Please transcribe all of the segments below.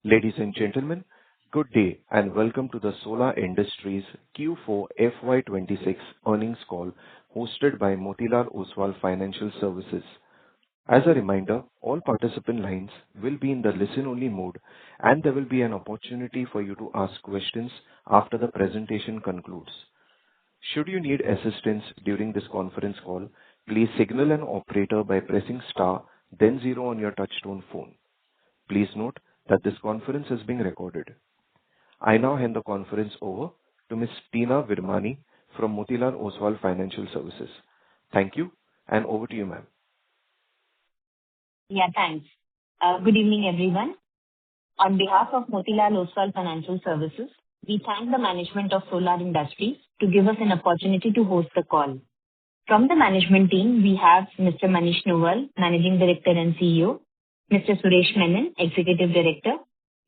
Ladies and gentlemen, good day and welcome to the Solar Industries Q4 FY26 earnings call hosted by Motilal Oswal Financial Services. As a reminder, all participant lines will be in the listen-only mode, and there will be an opportunity for you to ask questions after the presentation concludes. Should you need assistance during this conference call, please signal an operator by pressing star, then zero on your touchtone phone. Please note that this conference is being recorded. I now hand the conference over to Ms. Tina Virmani from Motilal Oswal Financial Services. Thank you, and over to you, ma'am. Yeah, thanks. Good evening, everyone. On behalf of Motilal Oswal Financial Services, we thank the management of Solar Industries to give us an opportunity to host the call. From the management team, we have Mr. Manish Nuwal, Managing Director and CEO, Mr. Suresh Menon, Executive Director,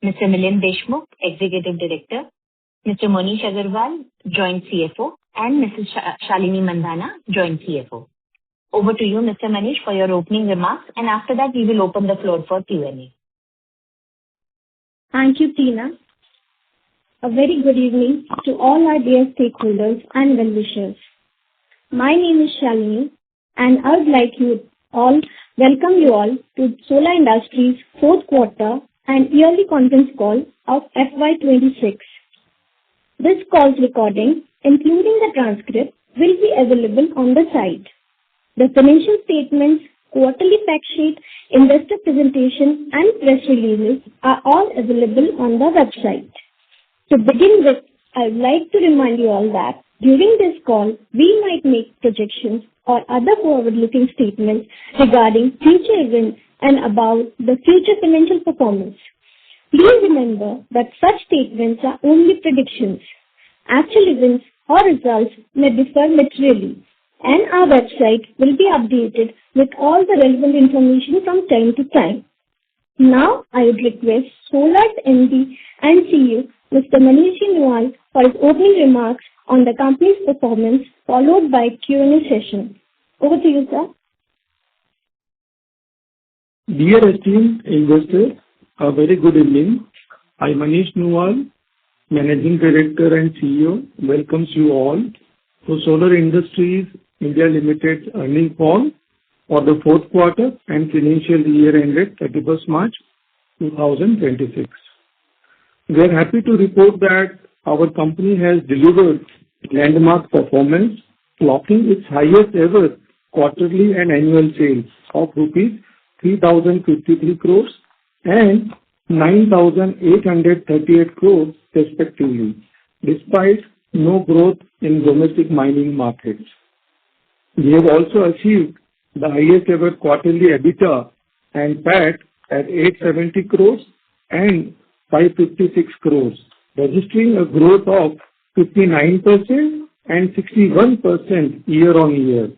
Mr. Milind Deshmukh, Executive Director, Mr. Monish Agarwal, Joint CFO, and Mrs. Shalini Mandhana, Joint CFO. Over to you, Mr. Manish, for your opening remarks, and after that, we will open the floor for Q&A. Thank you, Tina. A very good evening to all our dear stakeholders and well-wishers. My name is Shalini, and I would like welcome you all to Solar Industries' fourth quarter and yearly conference call of FY26. This call's recording, including the transcript, will be available on the site. The financial statements, quarterly fact sheet, investor presentation, and press releases are all available on the website. To begin with, I would like to remind you all that during this call, we might make projections or other forward-looking statements regarding future events and about the future financial performance. Please remember that such statements are only predictions. Actual events or results may differ materially, and our website will be updated with all the relevant information from time to time. Now, I would request Solar's MD and CEO, Mr. Manish Nuwal, for his opening remarks on the company's performance, followed by Q&A session. Over to you, sir. Dear esteemed investors, a very good evening. I, Manish Nuwal, Managing Director and CEO, welcomes you all to Solar Industries India Limited's earnings call for the fourth quarter and financial year ended 31st March 2026. We are happy to report that our company has delivered landmark performance, clocking its highest ever quarterly and annual sales of rupees 3,053 crores and 9,838 crores respectively, despite no growth in domestic mining markets. We have also achieved the highest ever quarterly EBITDA and PAT at 870 crores and 556 crores, registering a growth of 59% and 61% year-on-year,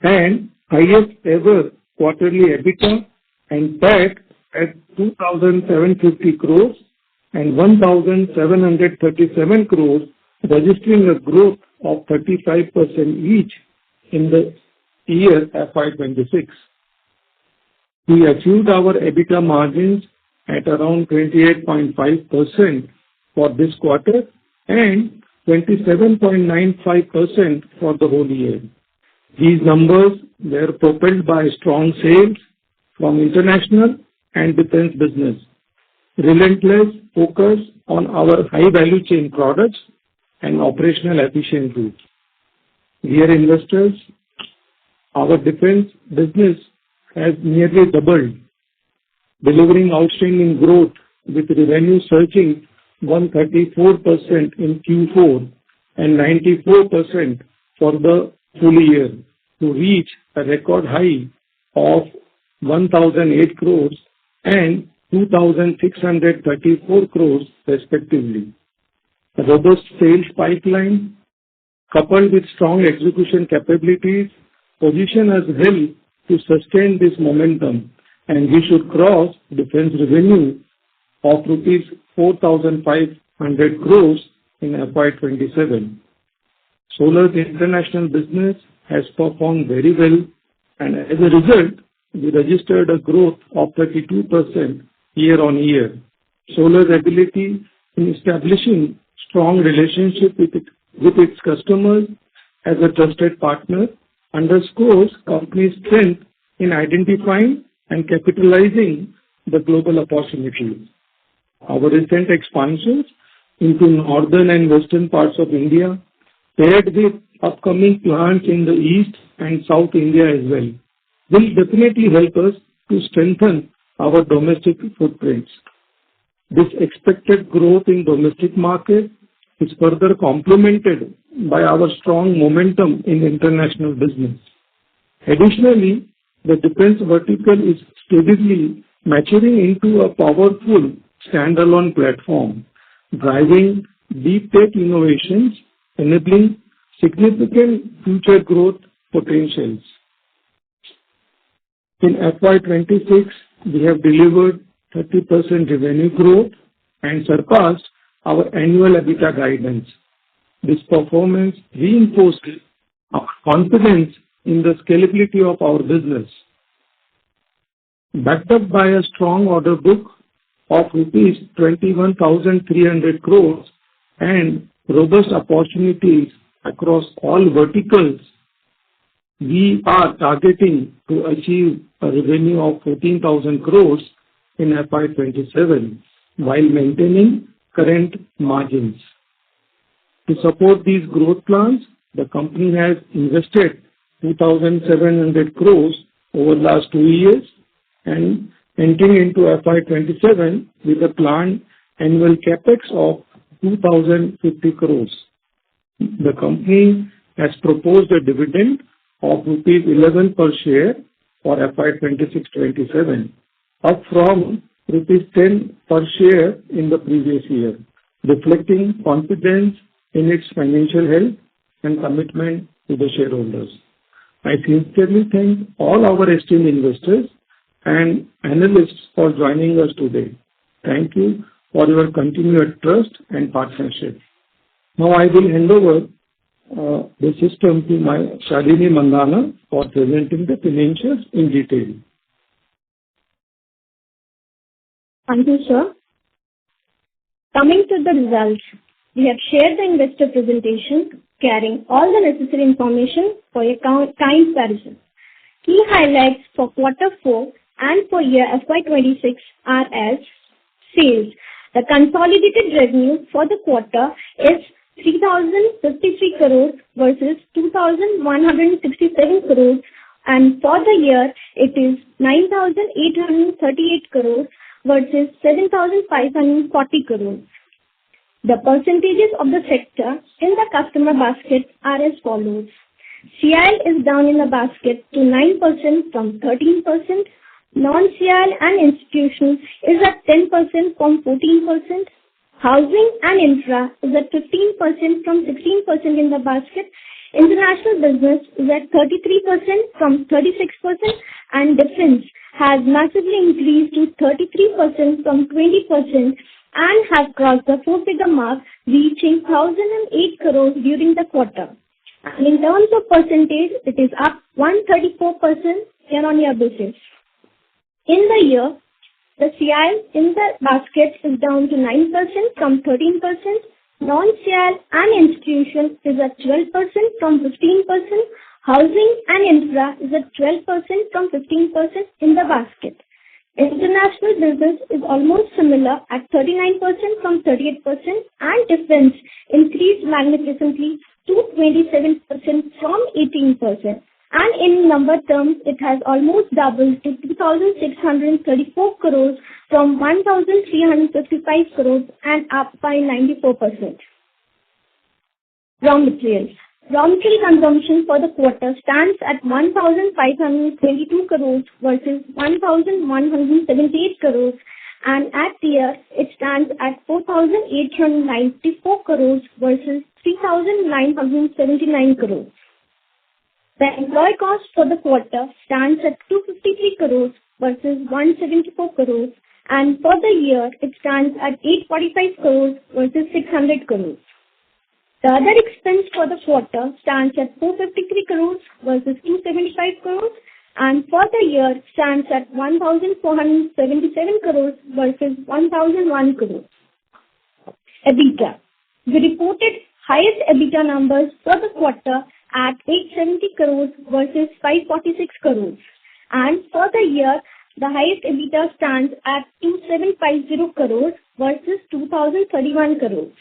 and highest ever quarterly EBITDA and PAT at 2,750 crores and 1,737 crores, registering a growth of 35% each in the year FY26. We achieved our EBITDA margins at around 28.5% for this quarter and 27.95% for the whole year. These numbers were propelled by strong sales from international and defense business, relentless focus on our high value chain products, and operational efficiency. Dear investors, our defense business has nearly doubled, delivering outstanding growth with revenue surging 134% in Q4 and 94% for the full year to reach a record high of 1,008 crores and 2,634 crores respectively. A robust sales pipeline coupled with strong execution capabilities position us well to sustain this momentum, and we should cross defense revenue of rupees 4,500 crores in FY27. Solar's international business has performed very well, and as a result, we registered a growth of 32% year-on-year, Solar's ability in establishing strong relationship with its customers as a trusted partner underscores company's strength in identifying and capitalizing the global opportunities. Our recent expansions into northern and western parts of India, paired with upcoming plants in the east and south India as well, will definitely help us to strengthen our domestic footprints. This expected growth in domestic market is further complemented by our strong momentum in international business. Additionally, the defense vertical is steadily maturing into a powerful standalone platform, driving deep tech innovations, enabling significant future growth potentials. In FY26, we have delivered 30% revenue growth and surpassed our annual EBITDA guidance. This performance reinforces our confidence in the scalability of our business. Backed up by a strong order book of rupees 21,300 crores and robust opportunities across all verticals, we are targeting to achieve a revenue of 14,000 crores in FY27 while maintaining current margins. To support these growth plans, the company has invested 2,700 crores over the last 2 years and entering into FY27 with a planned annual capex of 2,050 crores. The company has proposed a dividend of rupees 11 per share for FY26-27, up from rupees 10 per share in the previous year, reflecting confidence in its financial health and commitment to the shareholders. I sincerely thank all our esteemed investors and analysts for joining us today. Thank you for your continued trust and partnership. Now I will hand over the system to my Shalini Mandana for presenting the financials in detail. Thank you, sir. Coming to the results, we have shared the investor presentation carrying all the necessary information for your kind comparison. Key highlights for quarter 4 and for year FY26 are as sales. The consolidated revenue for the quarter is 3,053 crores versus 2,167 crores, and for the year it is 9,838 crores versus 7,540 crores. The percentages of the sector in the customer basket are as follows. CIL is down in the basket to 9% from 13%. Non-CIL and institutional is at 10% from 14%. Housing and infra is at 15% from 16% in the basket. International business is at 33% from 36%, and defense has massively increased to 33% from 20% and has crossed the 4-figure mark, reaching 1,008 crores during the quarter. And in terms of percentage, it is up 134% year-on-year basis. In the year, the CIL in the basket is down to 9% from 13%. Non-CIL and institution is at 12% from 15%. Housing and infra is at 12% from 15% in the basket. International business is almost similar at 39% from 38%, and defense increased magnificently to 27% from 18%. And in number terms, it has almost doubled to 2,634 crores from 1,355 crores and up by 94%. Raw materials. Raw material consumption for the quarter stands at 1,522 crores versus 1,178 crores, and at the year it stands at 4,894 crores versus 3,979 crores. The employee cost for the quarter stands at 253 crores versus 174 crores, and for the year it stands at 845 crores versus 600 crores. The other expense for the quarter stands at 453 crores versus 275 crores, and for the year it stands at 1,477 crores versus 1,001 crores. EBITDA. We reported highest EBITDA numbers for the quarter at 870 crores versus 546 crores. And for the year, the highest EBITDA stands at 2,750 crores versus 2,031 crores.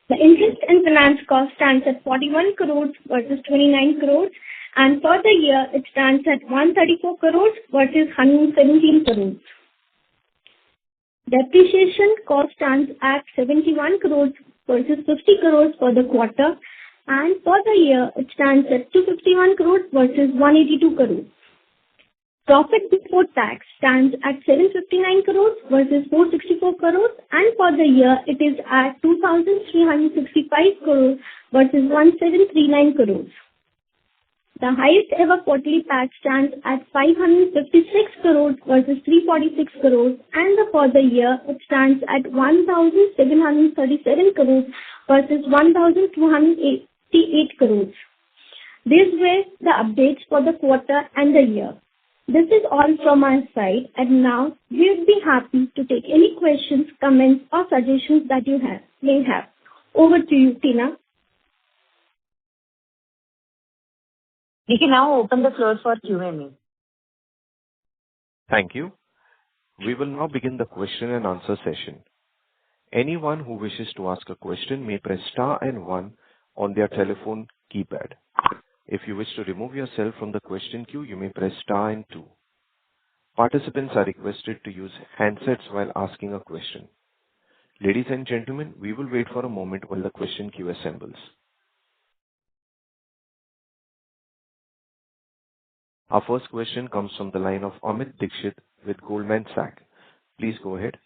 The interest and finance cost stands at 41 crores versus 29 crores. And for the year, it stands at 134 crores versus 117 crores. Depreciation cost stands at 71 crores versus 50 crores for the quarter, and for the year it stands at 251 crores versus 182 crores. Profit before tax stands at 759 crores versus 464 crores, and for the year it is at 2,365 crores versus 1,739 crores. The highest ever quarterly PAT stands at 556 crores versus 346 crores, and for the year it stands at 1,737 crores versus 1,288 crores. These were the updates for the quarter and the year. This is all from our side, and now we would be happy to take any questions, comments or suggestions that you may have. Over to you, Tina. We can now open the floor for Q&A. Thank you. We will now begin the question and answer session. Anyone who wishes to ask a question may press star and one on their telephone keypad. If you wish to remove yourself from the question queue, you may press star and two. Participants are requested to use handsets while asking a question. Ladies and gentlemen, we will wait for a moment while the question queue assembles. Our first question comes from the line of Amit Dixit with Goldman Sachs. Please go ahead.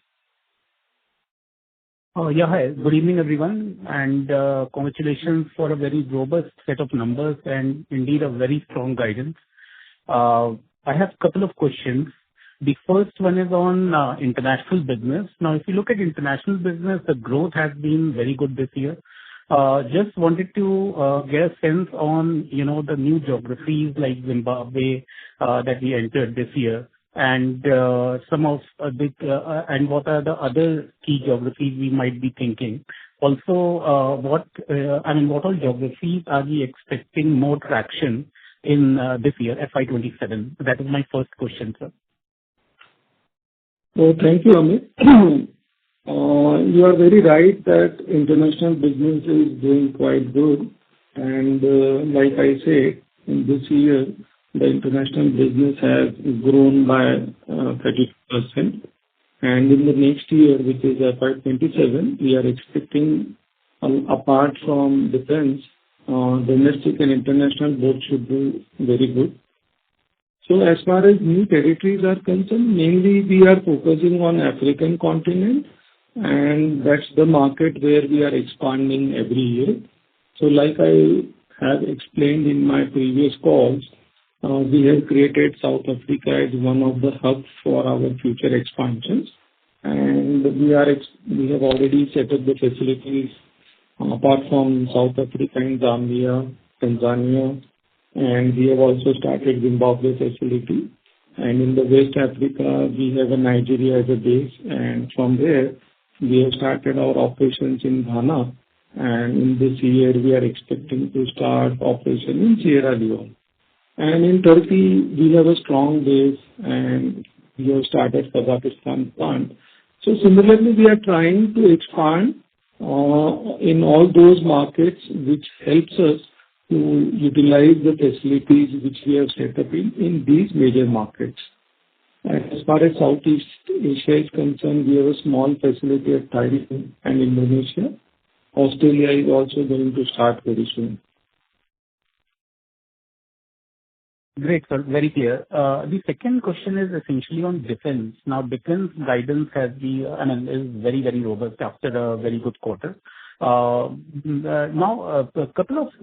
Hi. Good evening, everyone, and congratulations for a very robust set of numbers and indeed a very strong guidance. I have a couple of questions. The first one is on international business. Now, if you look at international business, the growth has been very good this year. Just wanted to get a sense on, the new geographies like Zimbabwe that we entered this year, and and what are the other key geographies we might be thinking. Also, what all geographies are we expecting more traction in this year, FY27? That is my first question, sir. Well, thank you, Amit. You are very right that international business is doing quite good. And like I said, in this year, the international business has grown by 30%. And in the next year, which is FY27, we are expecting, apart from defense, domestic and international both should do very good. So as far as new territories are concerned, mainly we are focusing on African continent, and that's the market where we are expanding every year. So like I have explained in my previous calls, we have created South Africa as one of the hubs for our future expansions, and we have already set up the facilities apart from South Africa and Zambia, Tanzania, and we have also started Zimbabwe facility. And in the West Africa, we have a Nigeria as a base, and from there we have started our operations in Ghana, and in this year we are expecting to start operation in Sierra Leone. And in Turkey, we have a strong base, and we have started Kazakhstan plant. So similarly, we are trying to expand in all those markets, which helps us to utilize the facilities which we have set up in these major markets. And as far as Southeast Asia is concerned, we have a small facility at Thailand and Indonesia. Australia is also going to start very soon. Great, sir. Very clear. The second question is essentially on defense. Now, defense guidance is very, very robust after a very good quarter. Now, a couple of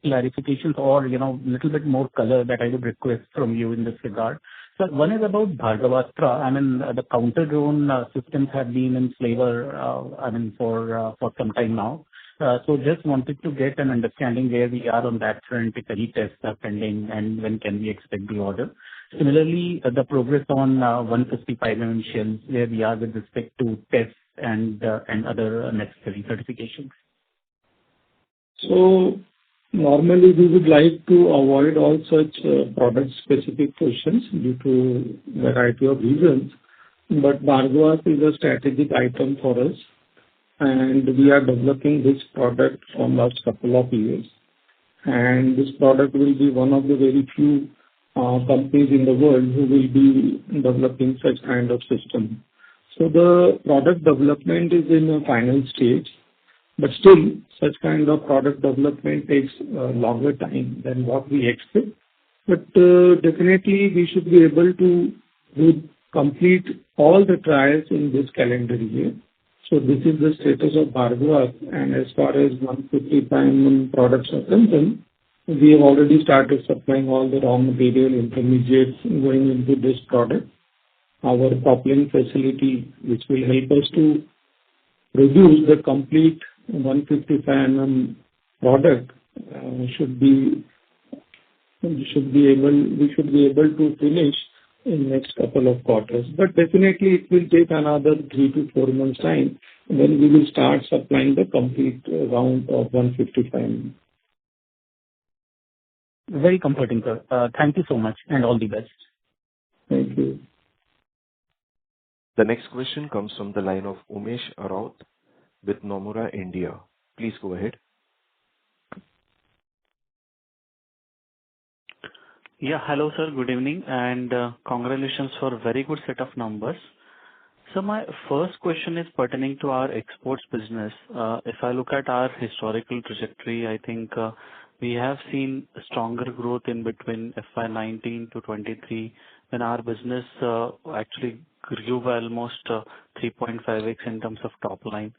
clarifications or, little bit more color that I would request from you in this regard. So one is about Bhargavastra. The counter drone systems have been in flavor, for some time now. So just wanted to get an understanding where we are on that front, if any tests are pending, and when can we expect the order. Similarly, the progress on 155 shells, where we are with respect to tests and other necessary certifications. So normally, we would like to avoid all such product-specific questions due to variety of reasons, but Bhargavastra is a strategic item for us, and we are developing this product from last couple of years. And this product will be one of the very few companies in the world who will be developing such kind of system. So the product development is in a final stage, but still, such kind of product development takes longer time than what we expect. But definitely, we should be able to complete all the trials in this calendar year. So this is the status of Bhargavastra, and as far as 155 products are concerned, we have already started supplying all the raw material intermediates going into this product. Our coupling facility, which will help us to produce the complete 155 product, we should be able to finish in next couple of quarters. But definitely it will take another 3 to 4 months time when we will start supplying the complete round of 155. Very comforting, sir. Thank you so much, and all the best. Thank you. The next question comes from the line of Umesh Raut with Nomura India. Please go ahead. Yeah, hello sir, good evening, and congratulations for a very good set of numbers. So my first question is pertaining to our exports business. If I look at our historical trajectory, I think we have seen stronger growth in between FY19 to 23, when our business actually grew by almost 3.5x in terms of top line.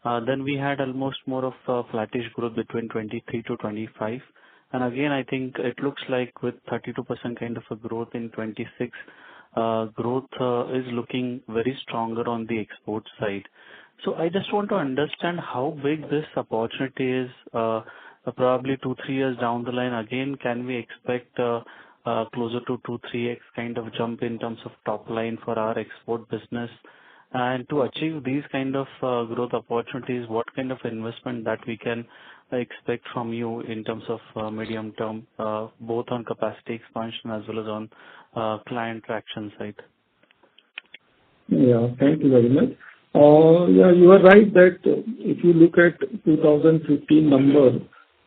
Then we had almost more of flattish growth between 23 to 25. And again, I think it looks like with 32% kind of a growth in 26, growth is looking very stronger on the export side. So I just want to understand how big this opportunity is, probably 2-3 years down the line. Again, can we expect closer to 2-3x kind of jump in terms of top line for our export business? And to achieve these kind of growth opportunities, what kind of investment that we can expect from you in terms of medium term, both on capacity expansion as well as on client traction side? Yeah, thank you very much. Yeah, you are right that if you look at 2015 number,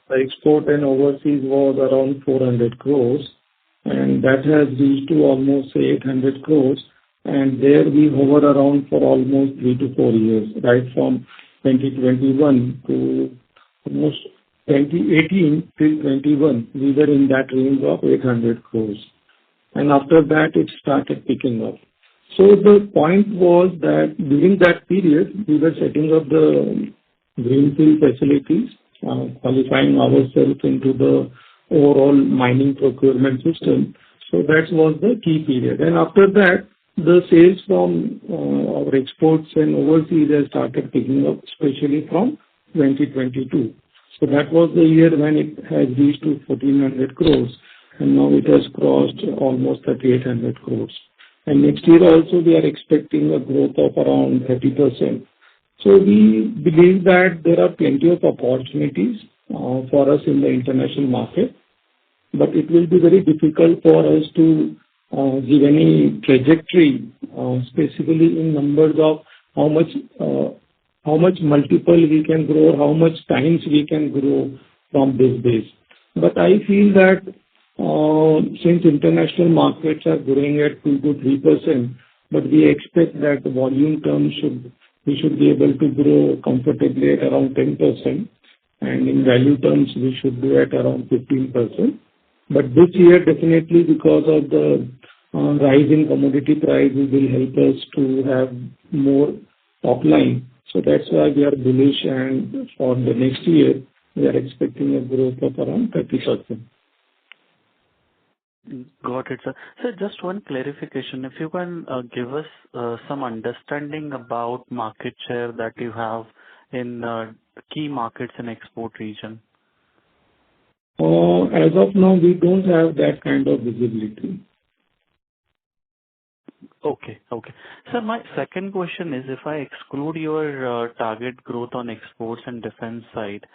the export and overseas was around 400 crores, and that has reached to almost 800 crores. And there we hover around for almost 3 to 4 years, right from 2021 to almost 2018 till 21. We were in that range of 800 crores. And after that, it started picking up. So the point was that during that period, we were setting up the greenfield facilities, qualifying ourselves into the overall mining procurement system. So that was the key period. And after that, the sales from our exports and overseas has started picking up, especially from 2022. So that was the year when it has reached to 1,400 crores, and now it has crossed almost 3,800 crores. And next year also we are expecting a growth of around 30%. So we believe that there are plenty of opportunities for us in the international market, but it will be very difficult for us to give any trajectory, specifically in numbers of how much multiple we can grow, how much times we can grow from this base. But I feel that since international markets are growing at 2 to 3%, but we expect that the volume terms we should be able to grow comfortably at around 10%, and in value terms we should do at around 15%. But this year, definitely because of the rise in commodity prices will help us to have more top line. So that's why we are bullish, and for the next year, we are expecting a growth of around 30%. Got it, sir. So just one clarification. If you can give us some understanding about market share that you have in key markets in export region? As of now, we don't have that kind of visibility. Okay. Sir, my second question is, if I exclude your target growth on exports and defense side,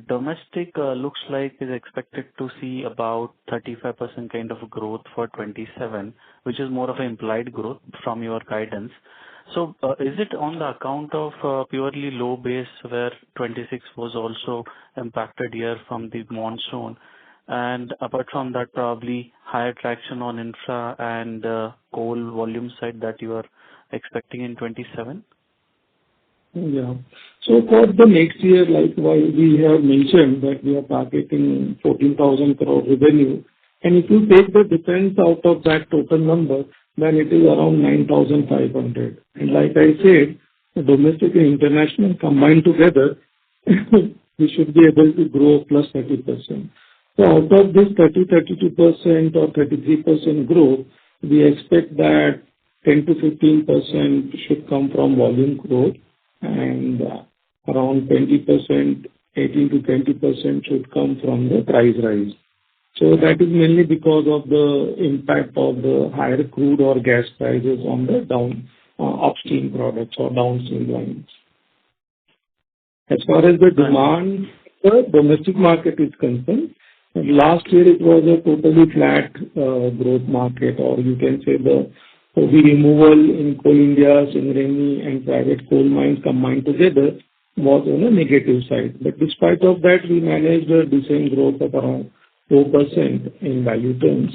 domestic looks like is expected to see about 35% kind of growth for 27, which is more of an implied growth from your guidance. So, is it on the account of purely low base where 26 was also impacted here from the monsoon? And apart from that, probably higher traction on infra and coal volume side that you are expecting in 27? Yeah. So for the next year, like why we have mentioned that we are targeting 14,000 crore revenue, and if you take the defense out of that total number, then it is around 9,500. And like I said, the domestic and international combined together, we should be able to grow plus 30%. So out of this 32% or 33% growth, we expect that 10 to 15% should come from volume growth, and around 20%, 18 to 20% should come from the price rise. So that is mainly because of the impact of the higher crude or gas prices on the upstream products or downstream lines. As far as the demand, the domestic market is concerned, last year it was a totally flat growth market, or you can say the removal in Coal India, Singareni and private coal mines combined together was on a negative side. But despite of that, we managed a decent growth of around 4% in value terms.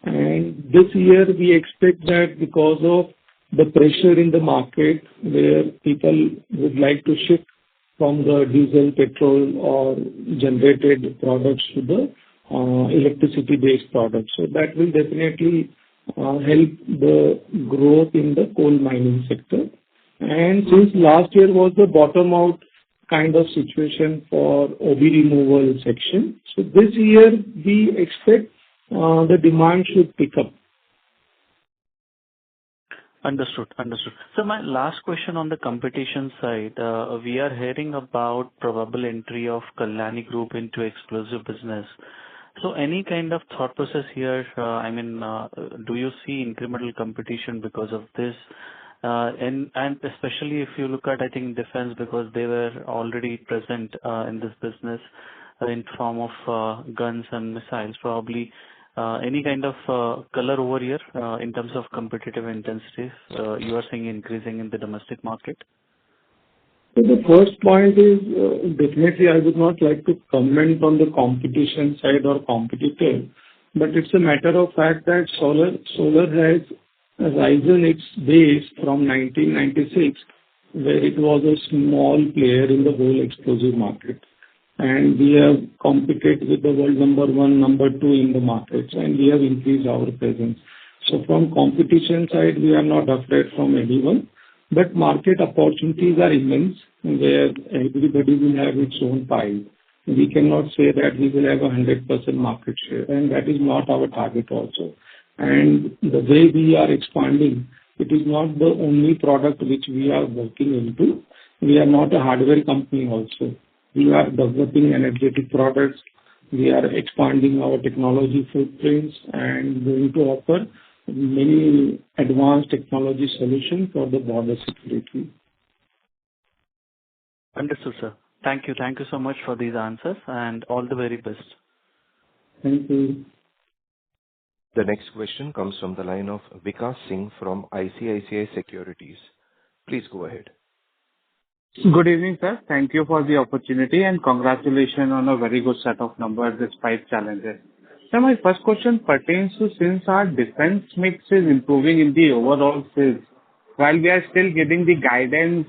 And this year we expect that because of the pressure in the market where people would like to shift from the diesel, petrol or generated products to the electricity-based products. So that will definitely help the growth in the coal mining sector. And since last year was the bottom out kind of situation for OB removal section, so this year we expect the demand should pick up. Understood. So my last question on the competition side, we are hearing about probable entry of Kalyani Group into explosive business. So any kind of thought process here, do you see incremental competition because of this? And especially if you look at, I think, defense, because they were already present in this business in form of guns and missiles, probably. Any kind of color over here in terms of competitive intensity you are seeing increasing in the domestic market? So the first point is definitely I would not like to comment on the competition side or competitor, but it's a matter of fact that solar has risen its base from 1996, where it was a small player in the whole explosive market. And we have competed with the world number 1, number 2 in the markets, and we have increased our presence. So from competition side, we are not afraid from anyone, but market opportunities are immense, where everybody will have its own pie. We cannot say that we will have 100% market share, and that is not our target also. And the way we are expanding, it is not the only product which we are working into. We are not a hardware company also. We are developing energetic products. We are expanding our technology footprints and going to offer many advanced technology solutions for the border security. Understood, sir. Thank you. Thank you so much for these answers, and all the very best. Thank you. The next question comes from the line of Vikas Singh from ICICI Securities. Please go ahead. Good evening, sir. Thank you for the opportunity and congratulations on a very good set of numbers despite challenges. So my first question pertains to, since our defense mix is improving in the overall sales, while we are still giving the guidance,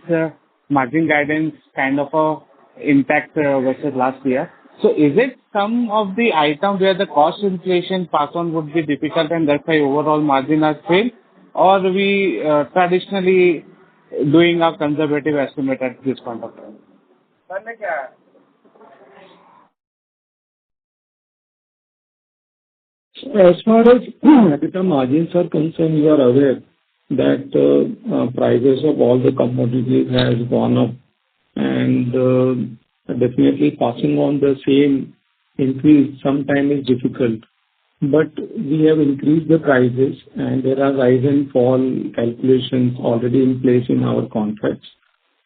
margin guidance kind of intact versus last year. So is it some of the items where the cost inflation pass on would be difficult and that's why overall margin has failed? Or we traditionally doing a conservative estimate at this point of time? As far as EBITDA margins are concerned, you are aware that prices of all the commodities has gone up and definitely passing on the same increase sometime is difficult. But we have increased the prices, and there are rise and fall calculations already in place in our contracts.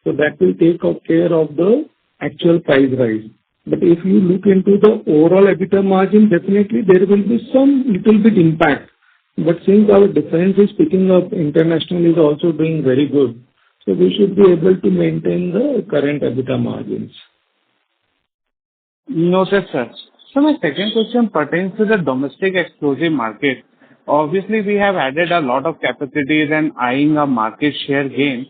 So that will take care of the actual price rise. But if you look into the overall EBITDA margin, definitely there will be some little bit impact. But since our defense is picking up, international is also doing very good, so we should be able to maintain the current EBITDA margins. Noted, sir. So my second question pertains to the domestic explosive market. Obviously, we have added a lot of capacities and eyeing a market share gain.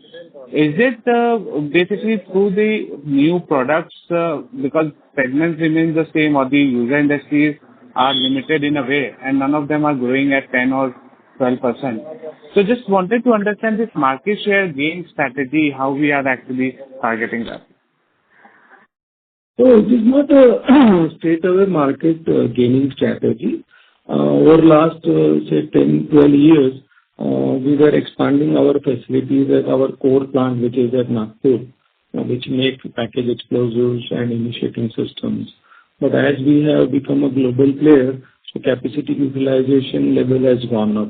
Is it basically through the new products, because segments remain the same or the user industries are limited in a way, and none of them are growing at 10 or 12%. So just wanted to understand this market share gain strategy, how we are actually targeting that. So it is not a straightaway market gaining strategy. Over last, say 10, 12 years, we were expanding our facilities at our core plant, which is at Nagpur, which make package explosives and initiating systems. But as we have become a global player, so capacity utilization level has gone up.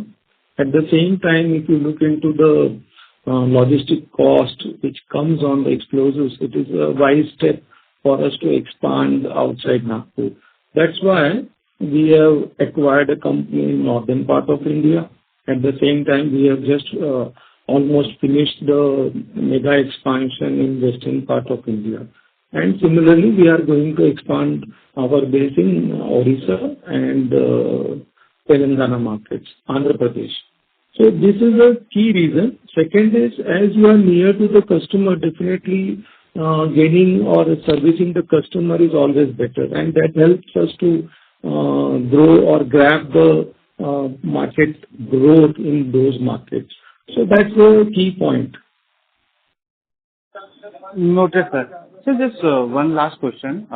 At the same time, if you look into the logistic cost which comes on the explosives, it is a wise step for us to expand outside Nagpur. That's why we have acquired a company in northern part of India. At the same time, we have just almost finished the mega expansion in western part of India. And similarly, we are going to expand our base in Orissa and Telangana markets, Andhra Pradesh. So this is a key reason. Second is, as you are near to the customer, definitely gaining or servicing the customer is always better, and that helps us to grow or grab the market growth in those markets. So that's a key point. Noted, sir. So just one last question.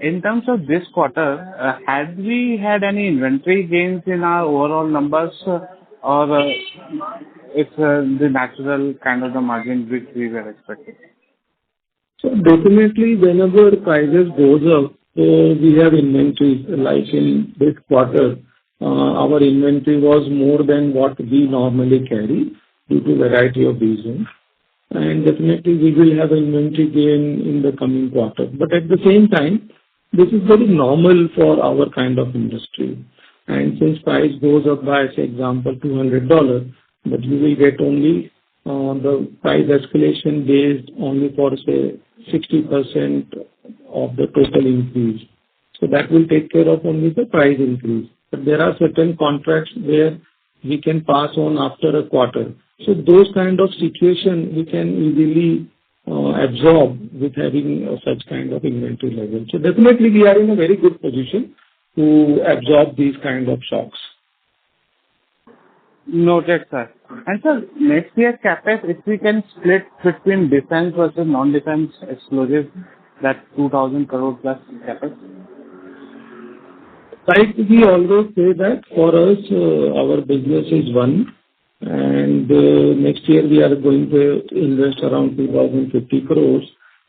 In terms of this quarter, had we had any inventory gains in our overall numbers, or it's the natural kind of the margin which we were expecting? So definitely, whenever prices goes up, we have inventories. Like in this quarter, our inventory was more than what we normally carry due to variety of reasons. And definitely, we will have inventory gain in the coming quarter. But at the same time, this is very normal for our kind of industry. And since price goes up by, say, example, $200, but you will get only the price escalation based only for, say, 60% of the total increase. So that will take care of only the price increase. But there are certain contracts where we can pass on after a quarter. So those kind of situation we can easily absorb with having such kind of inventory level. So definitely we are in a very good position to absorb these kind of shocks. Noted, sir. And sir, next year CapEx, if we can split between defense versus non-defense explosives, that 2,000 crore plus CapEx? Like we always say that for us, our business is one, and next year we are going to invest around 2,050 crores,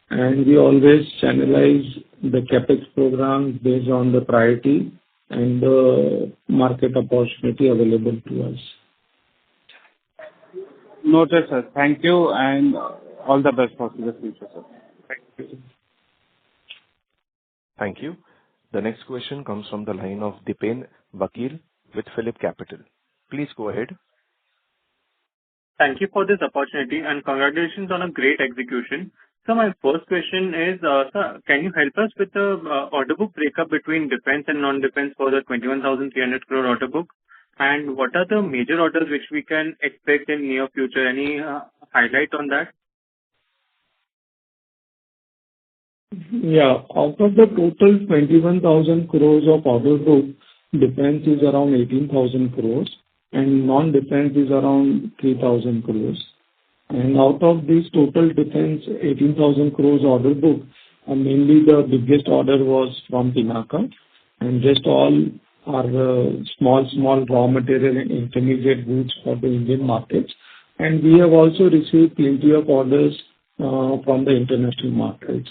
and we always channelize the CapEx program based on the priority and the market opportunity available to us. Noted, sir. Thank you, and all the best for the future, sir. Thank you. Thank you. The next question comes from the line of Dipen Vakil with Phillip Capital. Please go ahead. Thank you for this opportunity and congratulations on a great execution. So my first question is, sir, can you help us with the order book breakup between defense and non-defense for the 21,300 crore order book? And what are the major orders which we can expect in near future? Any highlight on that? Yeah. Out of the total 21,000 crores of order book, defense is around 18,000 crores and non-defense is around 3,000 crores. And out of this total defense 18,000 crores order book, mainly the biggest order was from Pinaka, and just all are small raw material and intermediate goods for the Indian markets. And we have also received plenty of orders from the international markets.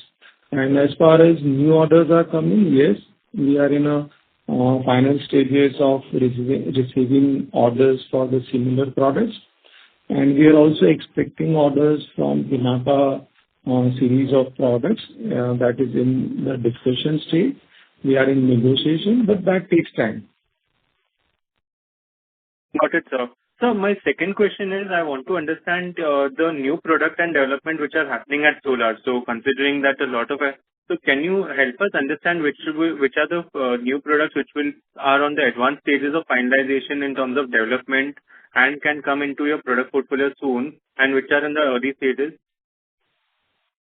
And as far as new orders are coming, yes, we are in a final stages of receiving orders for the similar products. And we are also expecting orders from Pinaka series of products that is in the discussion stage. We are in negotiation, but that takes time. Got it, sir. So my second question is, I want to understand the new product and development which are happening at Solar. So considering that a lot of so can you help us understand which are the new products which are on the advanced stages of finalization in terms of development and can come into your product portfolio soon, and which are in the early stages?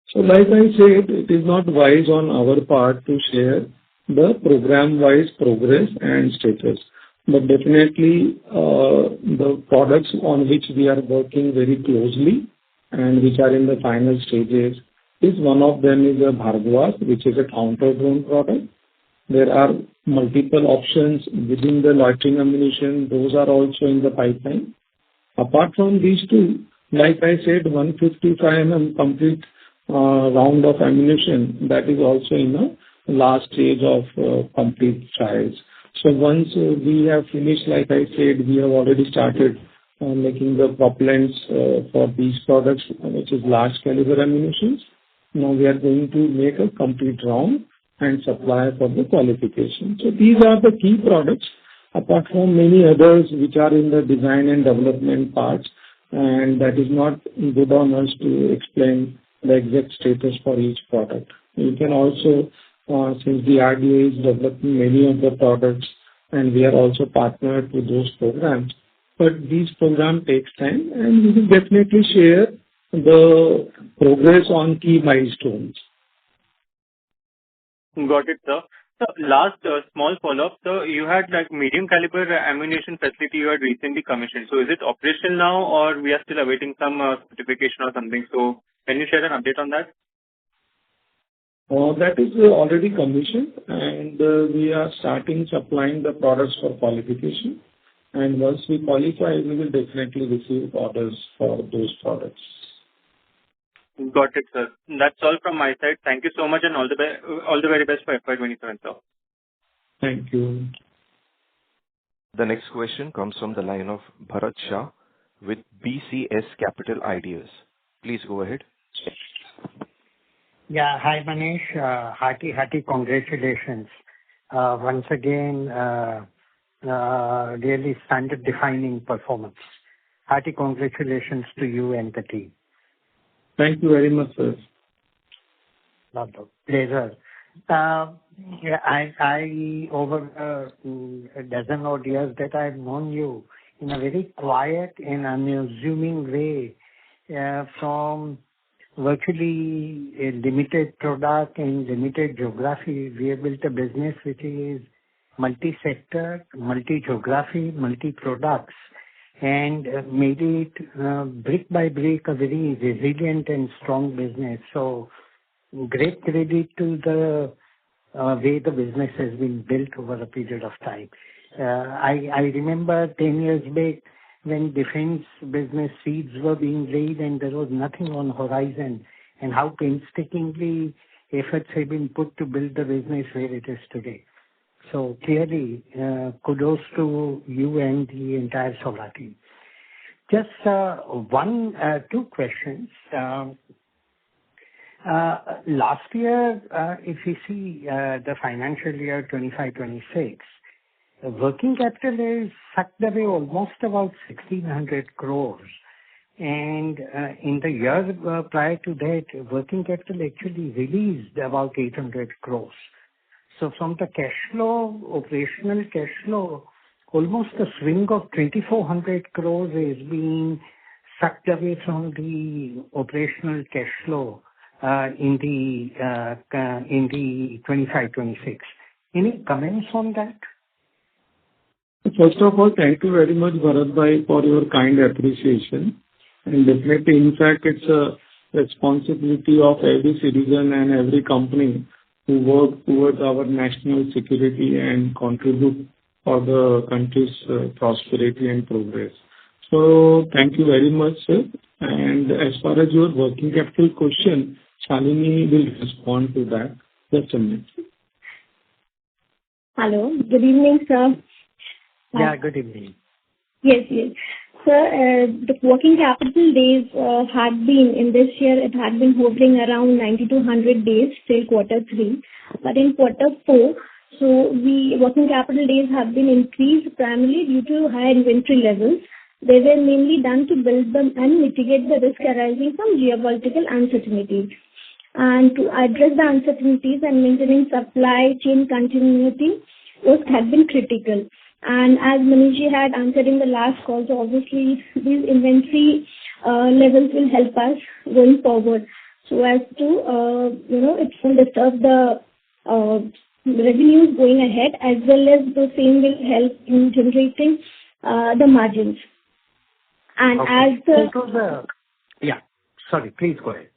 So like I said, it is not wise on our part to share the program-wise progress and status. But definitely, the products on which we are working very closely and which are in the final stages is one of them is a Bhargavas, which is a counter-drone product. There are multiple options within the loitering ammunition. Those are also in the pipeline. Apart from these two, like I said, 155 mm complete round of ammunition, that is also in the last stage of complete trials. So once we have finished, like I said, we have already started making the propellants for these products, which is large caliber ammunitions. Now we are going to make a complete round and supply for the qualification. So these are the key products, apart from many others which are in the design and development parts, and that is not good on us to explain the exact status for each product. You can also, since the RDA is developing many of the products, and we are also partnered with those programs, but these programs takes time, and we will definitely share the progress on key milestones. Got it, sir. So last small follow-up. So you had like medium caliber ammunition facility you had recently commissioned. So is it operational now, or we are still awaiting some certification or something? So can you share an update on that? That is already commissioned, and we are starting supplying the products for qualification. And once we qualify, we will definitely receive orders for those products. Got it, sir. That's all from my side. Thank you so much, and all the very best for FY27, sir. Thank you. The next question comes from the line of Bharat Shah with BCS Capital Ideas. Please go ahead. Yeah. Hi, Manish. Hearty congratulations. Once again, really standard-defining performance. Hearty congratulations to you and the team. Thank you very much, sir. Pleasure. I over a dozen odd years that I've known you in a very quiet and unassuming way, from virtually a limited product and limited geography, we have built a business which is multi-sector, multi-geography, multi-products, and made it brick by brick a very resilient and strong business. So great credit to the way the business has been built over a period of time. I remember 10 years back when defense business seeds were being laid and there was nothing on horizon, and how painstakingly efforts have been put to build the business where it is today. So clearly, kudos to you and the entire Solar team. Just two questions. Last year, if you see the financial year 25-26, working capital is sucked away almost about 1,600 crores. And in the year prior to that, working capital actually released about 800 crores. So from the cash flow, operational cash flow, almost a swing of 2,400 crores is being sucked away from the operational cash flow in the 25-26. Any comments on that? First of all, thank you very much, Bharat Bhai, for your kind appreciation. And definitely, in fact, it's a responsibility of every citizen and every company who work towards our national security and contribute for the country's prosperity and progress. So thank you very much, sir. And as far as your working capital question, Shalini will respond to that. Just a minute. Hello. Good evening, sir. Yeah, good evening. Yes, yes. Sir, the working capital days had been, in this year, it had been hovering around 90 to 100 days till quarter 3. But in quarter 4, so the working capital days have been increased primarily due to high inventory levels. They were mainly done to build them and mitigate the risk arising from geopolitical uncertainties. And to address the uncertainties and maintaining supply chain continuity had been critical. And as Manishji had answered in the last call, so obviously these inventory levels will help us going forward so as to, it will disturb the revenues going ahead, as well as the same will help in generating the margins. And okay. Sorry, please go ahead.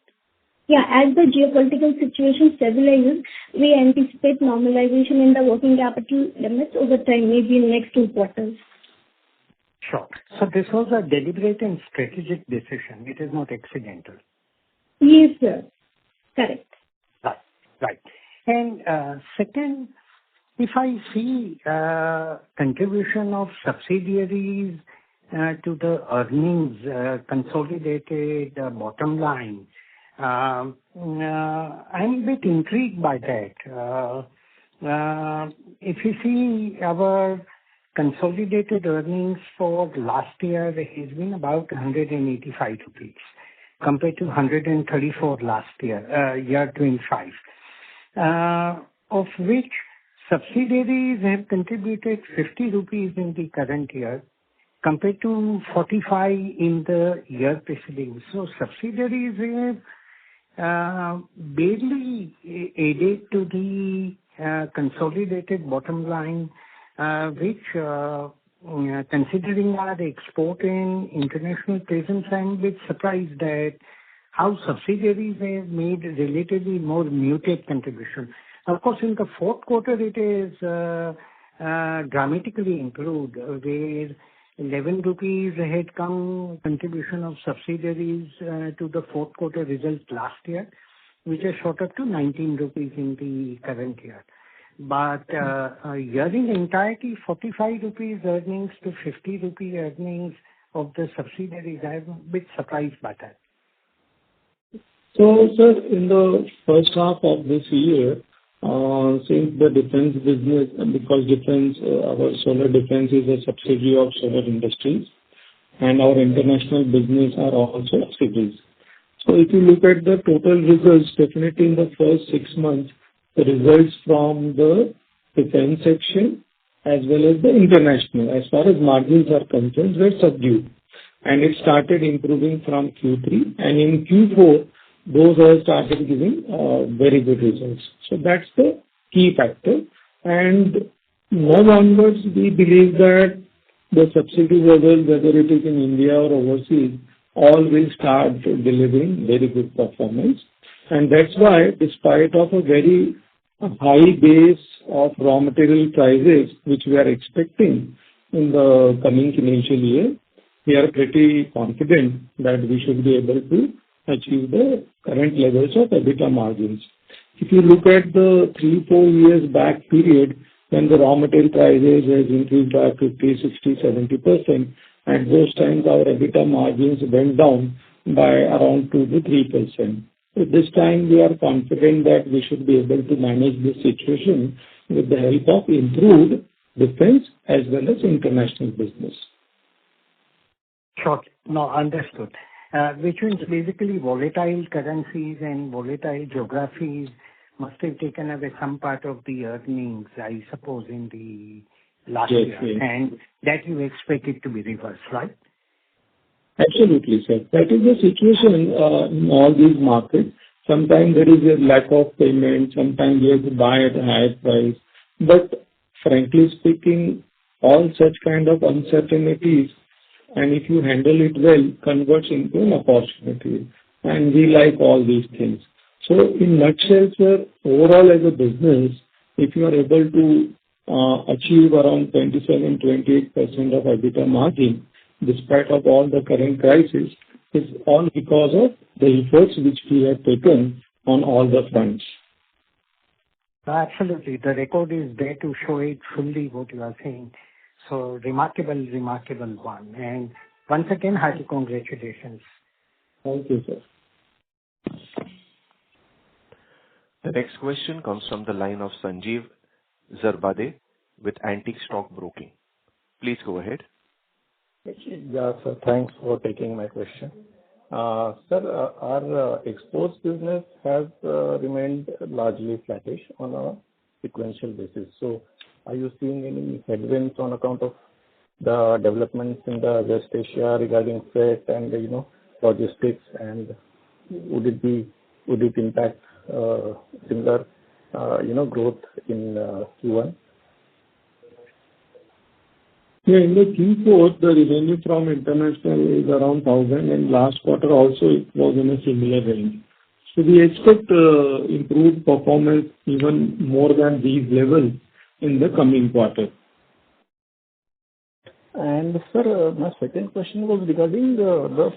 Yeah, as the geopolitical situation stabilizes, we anticipate normalization in the working capital limits over time, maybe in next 2 quarters. Sure. So this was a deliberate and strategic decision. It is not accidental. Yes, sir. Correct. Right. And second, if I see contribution of subsidiaries to the earnings, consolidated bottom line, I'm a bit intrigued by that. If you see our consolidated earnings for last year, it has been about 185 rupees compared to 134 last year, year 25, of which subsidiaries have contributed 50 rupees in the current year compared to 45 in the year preceding. So subsidiaries have barely added to the consolidated bottom line, which, considering our export and international presence, I'm a bit surprised at how subsidiaries have made relatively more muted contribution. Of course, in the fourth quarter, it is dramatically improved, where 11 rupees had come contribution of subsidiaries to the fourth quarter results last year, which has shot up to 19 rupees in the current year. But year in entirety, 45 rupees earnings to 50 rupee earnings of the subsidiaries, I'm a bit surprised by that. So, sir, in the first half of this year, since the defense business, because defense, our solar defense is a subsidiary of Solar Industries, and our international business are also subsidiaries. So if you look at the total results, definitely in the first 6 months, the results from the defense section as well as the international, as far as margins are concerned, were subdued. And it started improving from Q3, and in Q4, those have started giving very good results. So that's the key factor. And now onwards, we believe that the subsidy level, whether it is in India or overseas, all will start delivering very good performance. And that's why, despite of a very high base of raw material prices, which we are expecting in the coming financial year, we are pretty confident that we should be able to achieve the current levels of EBITDA margins. If you look at the 3-4 years back period, when the raw material prices has increased by 50, 60, 70%, at those times our EBITDA margins went down by around 2 to 3%. So this time we are confident that we should be able to manage this situation with the help of improved defense as well as international business. Sure. No, understood. Which means basically volatile currencies and volatile geographies must have taken away some part of the earnings, I suppose, in the last year. Yes. And that you expect it to be reversed, right? Absolutely, sir. That is the situation in all these markets. Sometimes there is a lack of payment, sometimes you have to buy at a higher price. But frankly speaking, all such kind of uncertainties, and if you handle it well, converts into an opportunity. And we like all these things. So in nutshell, sir, overall as a business, if you are able to achieve around 27-28% of EBITDA margin, despite of all the current crisis, is all because of the efforts which we have taken on all the fronts. Absolutely. The record is there to show it fully what you are saying. So remarkable one. And once again, hearty congratulations. Thank you, sir. The next question comes from the line of Sanjeev Zarbade with Antique Stock Broking. Please go ahead. Yeah, sir. Thanks for taking my question. Sir, our exports business has remained largely flattish on a sequential basis. So are you seeing any headwinds on account of the developments in the West Asia regarding freight and, logistics? And would it impact similar, growth in Q1? Yeah, in the Q4, the revenue from international is around 1,000, and last quarter also it was in a similar range. So we expect improved performance even more than these levels in the coming quarter. And sir, my second question was regarding the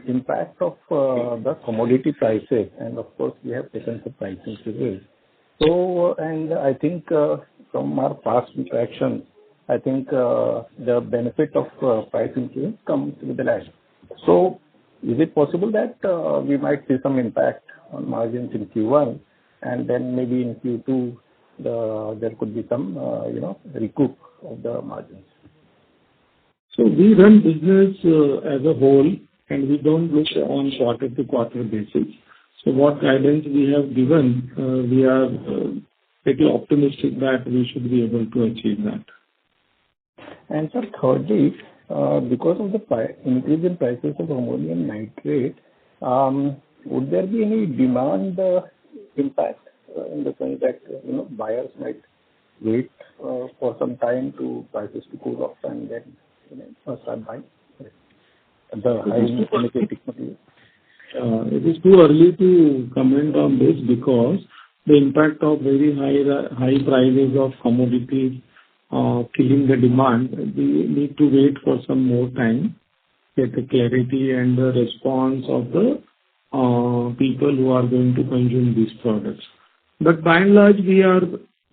impact of the commodity prices, and of course we have taken some price increases. So, and I think from our past interaction, I think the benefit of price increase comes with the lag. So, is it possible that we might see some impact on margins in Q1, and then maybe in Q2 there could be some recoup of the margins? So we run business as a whole, and we don't look on quarter-to-quarter basis. So what guidance we have given, we are pretty optimistic that we should be able to achieve that. And sir, thirdly, because of the increase in prices of ammonium nitrate, would there be any demand impact in the sense that buyers might wait for some time to prices to cool off and then start buying the high energetic material? It is too early to comment on this because the impact of very high prices of commodities killing the demand, we need to wait for some more time, get the clarity and the response of the people who are going to consume these products. But by and large, we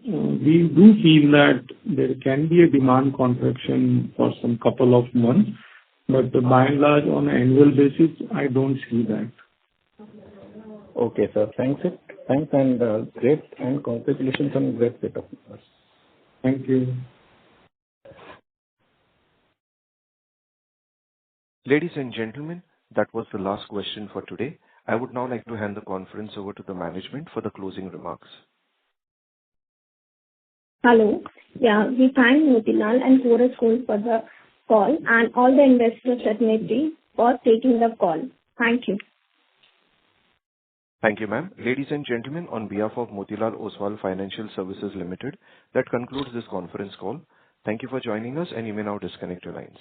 do feel that there can be a demand contraction for some couple of months, but by and large, on an annual basis, I don't see that. Okay, sir. Thanks, and great, and congratulations on great set of numbers. Thank you. Ladies and gentlemen, that was the last question for today. I would now like to hand the conference over to the management for the closing remarks. Hello. Yeah, we thank Motilal and Chorus Call for the call and all the investors at Nifty for taking the call. Thank you. Thank you, ma'am. Ladies and gentlemen, on behalf of Motilal Oswal Financial Services Limited, that concludes this conference call. Thank you for joining us, and you may now disconnect your lines.